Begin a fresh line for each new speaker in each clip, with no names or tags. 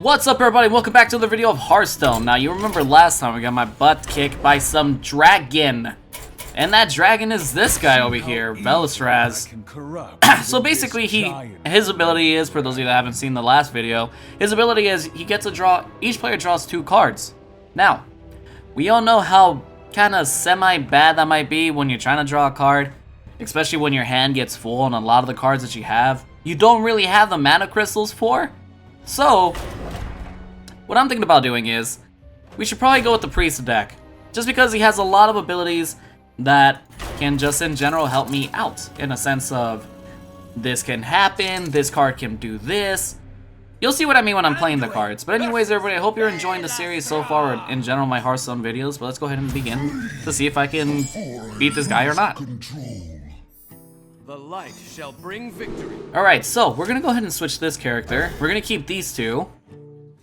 What's up, everybody? Welcome back to the video of Hearthstone. Now, you remember last time I got my butt kicked by some dragon. And that dragon is this guy over here, Velisraz. So basically, his ability is, for those of you that haven't seen the last video, his ability is he gets to draw, each player draws 2 cards. Now, we all know how kind of semi-bad that might be when you're trying to draw a card, especially when your hand gets full and a lot of the cards that you have, you don't really have the mana crystals for. So, what I'm thinking about doing is, we should probably go with the Priest deck. Just because he has a lot of abilities that can just in general help me out. In a sense of, this can happen, this card can do this. You'll see what I mean when I'm playing the cards. But anyways, everybody, I hope you're enjoying the series so far, or in general my Hearthstone videos. But let's go ahead and begin to see if I can beat this guy or not.
The light shall bring victory.
Alright, so we're gonna go ahead and switch this character. We're gonna keep these two.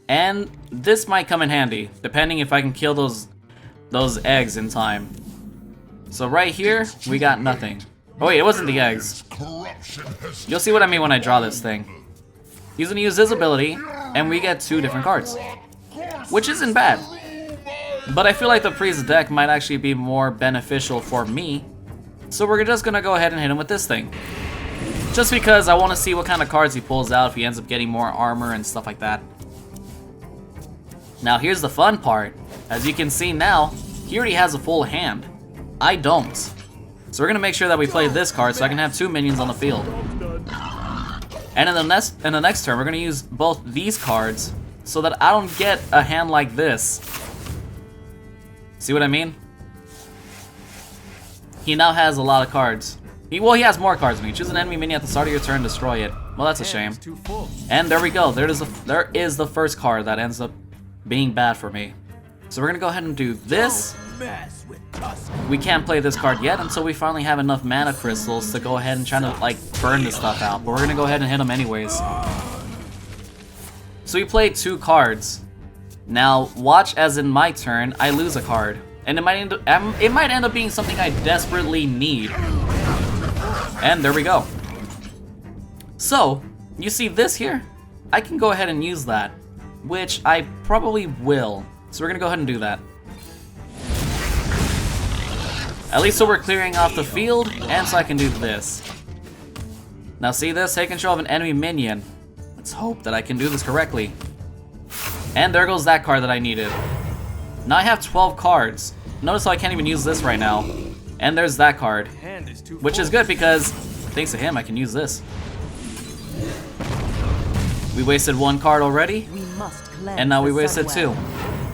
And this might come in handy, depending if I can kill those eggs in time. So right here, we got nothing. Oh wait, it wasn't the eggs. You'll see what I mean when I draw this thing. He's gonna use his ability, and we get 2 different cards. Which isn't bad. But I feel like the Priest deck might actually be more beneficial for me. So we're just gonna go ahead and hit him with this thing. Just because I want to see what kind of cards he pulls out if he ends up getting more armor and stuff like that. Now here's the fun part. As you can see now, he already has a full hand. I don't. So we're gonna make sure that we play this card so I can have 2 minions on the field. And in the next turn, we're gonna use both these cards so that I don't get a hand like this. See what I mean? He now has a lot of cards. He has more cards than me. Choose an enemy minion at the start of your turn, destroy it. Well, that's a shame. And there we go. There is the first card that ends up being bad for me. So we're gonna go ahead and do this. We can't play this card yet until we finally have enough mana crystals to go ahead and try to like burn this stuff out. But we're gonna go ahead and hit him anyways. So we played 2 cards. Now watch as in my turn I lose a card, and it might end up being something I desperately need. And there we go. So you see this here? I can go ahead and use that, which I probably will. So we're gonna go ahead and do that. At least so we're clearing off the field, and so I can do this. Now see this? Take control of an enemy minion. Let's hope that I can do this correctly. And there goes that card that I needed. Now I have 12 cards. Notice how I can't even use this right now. And there's that card. Which is good because, thanks to him, I can use this. We wasted 1 card already. And now we wasted 2.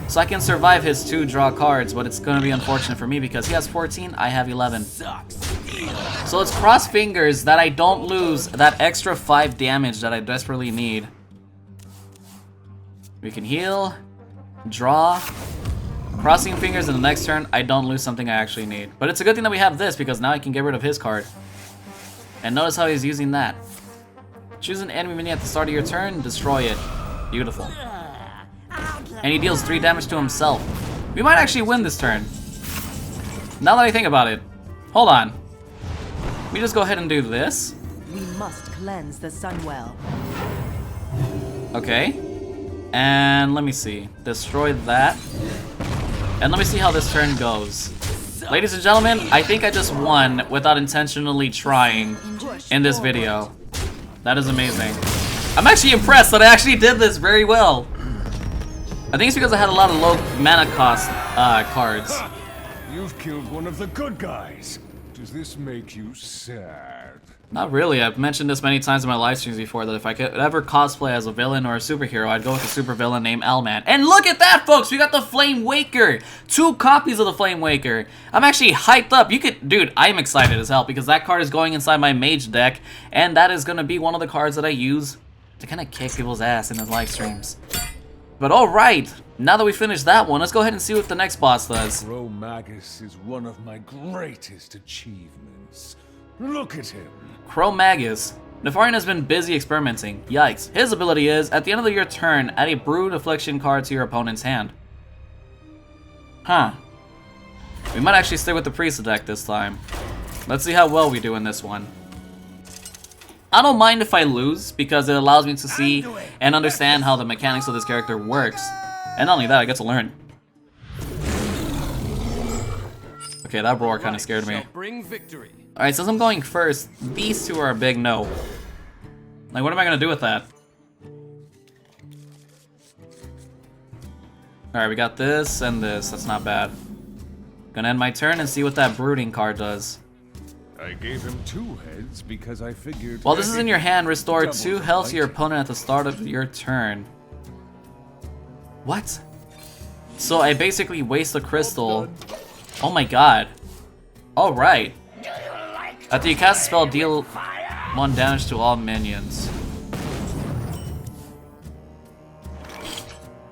So I can survive his 2 draw cards, but it's going to be unfortunate for me because he has 14, I have 11. So let's cross fingers that I don't lose that extra 5 damage that I desperately need. We can heal, draw, crossing fingers in the next turn, I don't lose something I actually need. But it's a good thing that we have this because now I can get rid of his card. And notice how he's using that. Choose an enemy minion at the start of your turn, destroy it. Beautiful. And he deals 3 damage to himself. We might actually win this turn. Now that I think about it. Hold on. We just go ahead and do this.
We must cleanse the Sunwell.
Okay. And let me see. Destroy that. And let me see how this turn goes. Ladies and gentlemen, I think I just won without intentionally trying in this video. That is amazing. I'm actually impressed that I actually did this very well. I think it's because I had a lot of low mana cost cards.
You've killed one of the good guys. Does this make you sad?
Not really. I've mentioned this many times in my live streams before that if I could ever cosplay as a villain or a superhero, I'd go with a supervillain named Owlman. And look at that, folks! We got the Flame Waker! 2 copies of the Flame Waker. I'm actually hyped up. Dude, I'm excited as hell because that card is going inside my mage deck, and that is going to be one of the cards that I use to kind of kick people's ass in the live streams. But alright, now that we finished that one, let's go ahead and see what the next boss does.
Cro-Magus is one of my greatest achievements. Look at him.
Cro-Magus. Aetheraeon has been busy experimenting. Yikes. His ability is, at the end of your turn, add a Brood Affliction card to your opponent's hand. Huh. We might actually stick with the Priest deck this time. Let's see how well we do in this one. I don't mind if I lose, because it allows me to see and understand how the mechanics of this character works. And not only that, I get to learn. Okay, that roar kind of scared me. Alright, since I'm going first, these two are a big no. Like, what am I going to do with that? Alright, we got this and this. That's not bad. Gonna end my turn and see what that brooding card does.
I gave him 2 heads because I figured...
While this is in your hand, restore 2 health to your opponent at the start of your turn. What? So I basically waste a crystal. Oh my god. Alright. After you cast a spell, deal 1 damage to all minions.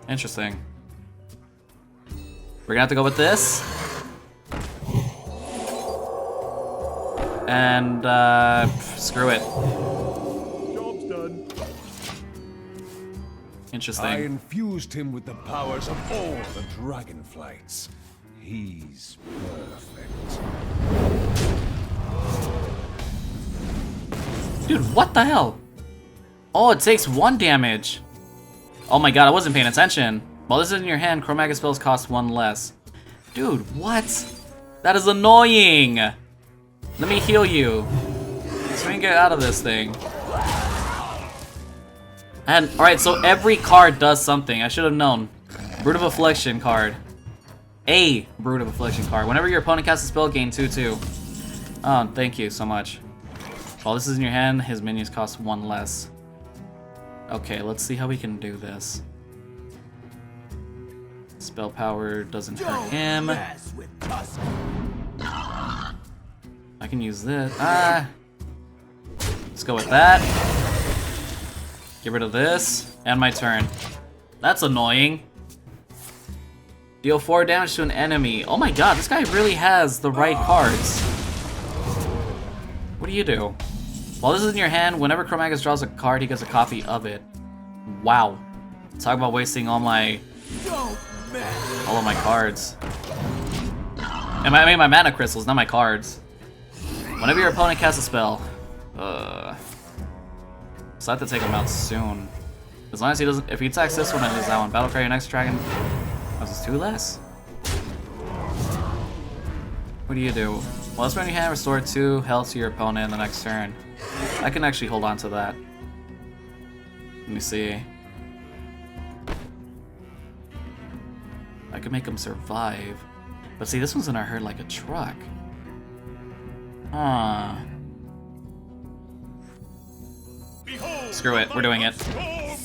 Interesting. We're gonna have to go with this. And, screw it.
Job's done.
Interesting.
I infused him with the powers of all the dragonflights. He's perfect.
Dude, what the hell? Oh, it takes 1 damage. Oh my god, I wasn't paying attention. While this is in your hand, chromatic spells cost 1 less. Dude, what? That is annoying. Let me heal you. So we can get out of this thing. And, alright, so every card does something. I should have known. Brood of Affliction card. A Brood of Affliction card. Whenever your opponent casts a spell, gain 2/2. Oh, thank you so much. While this is in your hand, his minions cost 1 less. Okay, let's see how we can do this. Spell power doesn't hurt him. I can use this. Let's go with that. Get rid of this. And my turn. That's annoying. Deal 4 damage to an enemy. Oh my god, this guy really has the right cards. What do you do? While this is in your hand, whenever Chromagus draws a card, he gets a copy of it. Wow. Talk about wasting all of my cards. And I mean my mana crystals, not my cards. Whenever your opponent casts a spell. So I have to take him out soon. As long as he doesn't, if he attacks this one, I lose that one. Battle cry your next dragon. This is 2 less. What do you do? Well, let's run your hand, restore 2 health to your opponent in the next turn. I can actually hold on to that. Let me see. I can make him survive. But see, this one's gonna hurt like a truck. Huh. Screw it, we're doing it.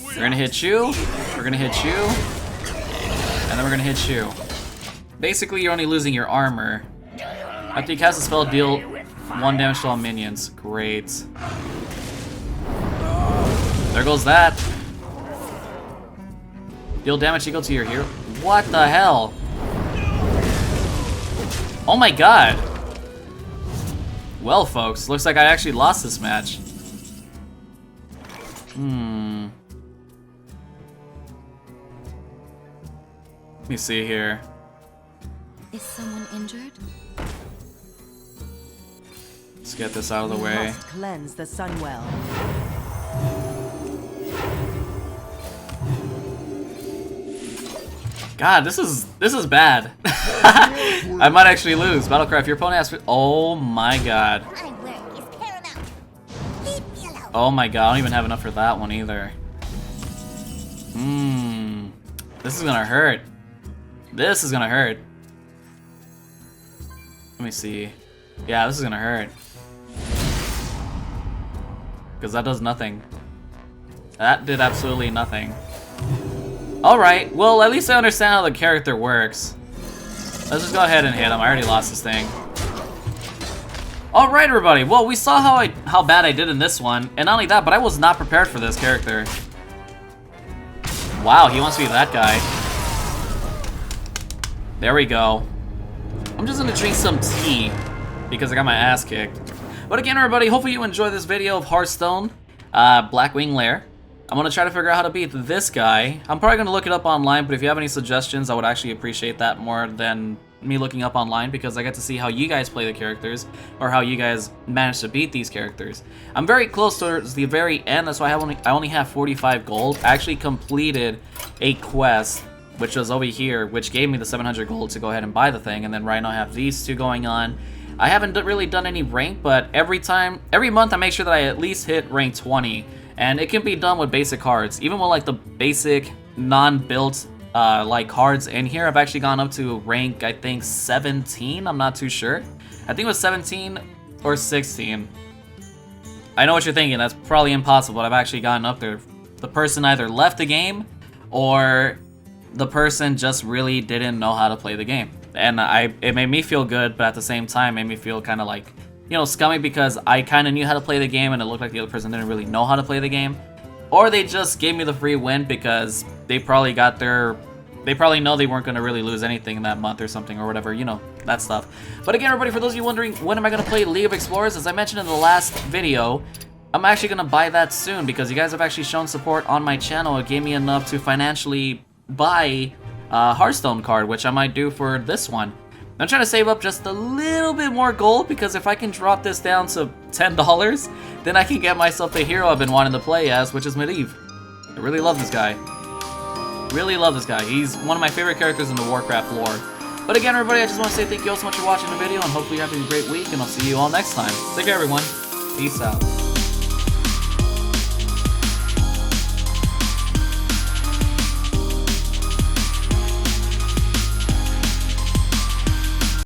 We're gonna hit you, we're gonna hit you, and then we're gonna hit you. Basically, you're only losing your armor. After you cast a spell, deal 1 damage to all minions. Great. There goes that. Deal damage equal to your hero. What the hell? Oh my god. Well, folks, looks like I actually lost this match. Let me see here.
Is someone injured?
Let's get this out of the
You
way.
must cleanse the Sunwell.
God, this is bad. I might actually lose. Battlecry, if your opponent asks for— oh my god. Oh my god, I don't even have enough for that one either. This is gonna hurt. This is gonna hurt. Let me see. Yeah, this is gonna hurt. Because that does nothing. That did absolutely nothing. Alright, well, at least I understand how the character works. Let's just go ahead and hit him. I already lost this thing. Alright, everybody. Well, we saw how bad I did in this one. And not only that, but I was not prepared for this character. Wow, he wants to be that guy. There we go. I'm just gonna drink some tea because I got my ass kicked. But again, everybody, hopefully you enjoyed this video of Hearthstone, Blackwing Lair. I'm gonna try to figure out how to beat this guy. I'm probably gonna look it up online, but if you have any suggestions, I would actually appreciate that more than me looking up online because I get to see how you guys play the characters or how you guys manage to beat these characters. I'm very close towards the very end, that's why I only have 45 gold. I actually completed a quest, which was over here, which gave me the 700 gold to go ahead and buy the thing, and then right now I have these two going on. I haven't really done any rank, but every month I make sure that I at least hit rank 20, and it can be done with basic cards. Even with like the basic non-built like cards in here, I've actually gone up to rank, I think 17, I'm not too sure. I think it was 17 or 16. I know what you're thinking, that's probably impossible, but I've actually gotten up there. The person either left the game, or the person just really didn't know how to play the game. And it made me feel good, but at the same time made me feel kind of like, you know, scummy, because I kind of knew how to play the game and it looked like the other person didn't really know how to play the game. Or they just gave me the free win because they probably know they weren't going to really lose anything in that month or something or whatever, you know, that stuff. But again, everybody, for those of you wondering, when am I going to play League of Explorers? As I mentioned in the last video, I'm actually going to buy that soon because you guys have actually shown support on my channel. It gave me enough to financially buy a Hearthstone card, which I might do for this one. I'm trying to save up just a little bit more gold because if I can drop this down to $10, then I can get myself the hero I've been wanting to play as, which is Medivh. I really love this guy. Really love this guy. He's one of my favorite characters in the Warcraft lore. But again, everybody, I just want to say thank you all so much for watching the video, and hopefully you're having a great week, and I'll see you all next time. Take care, everyone. Peace out.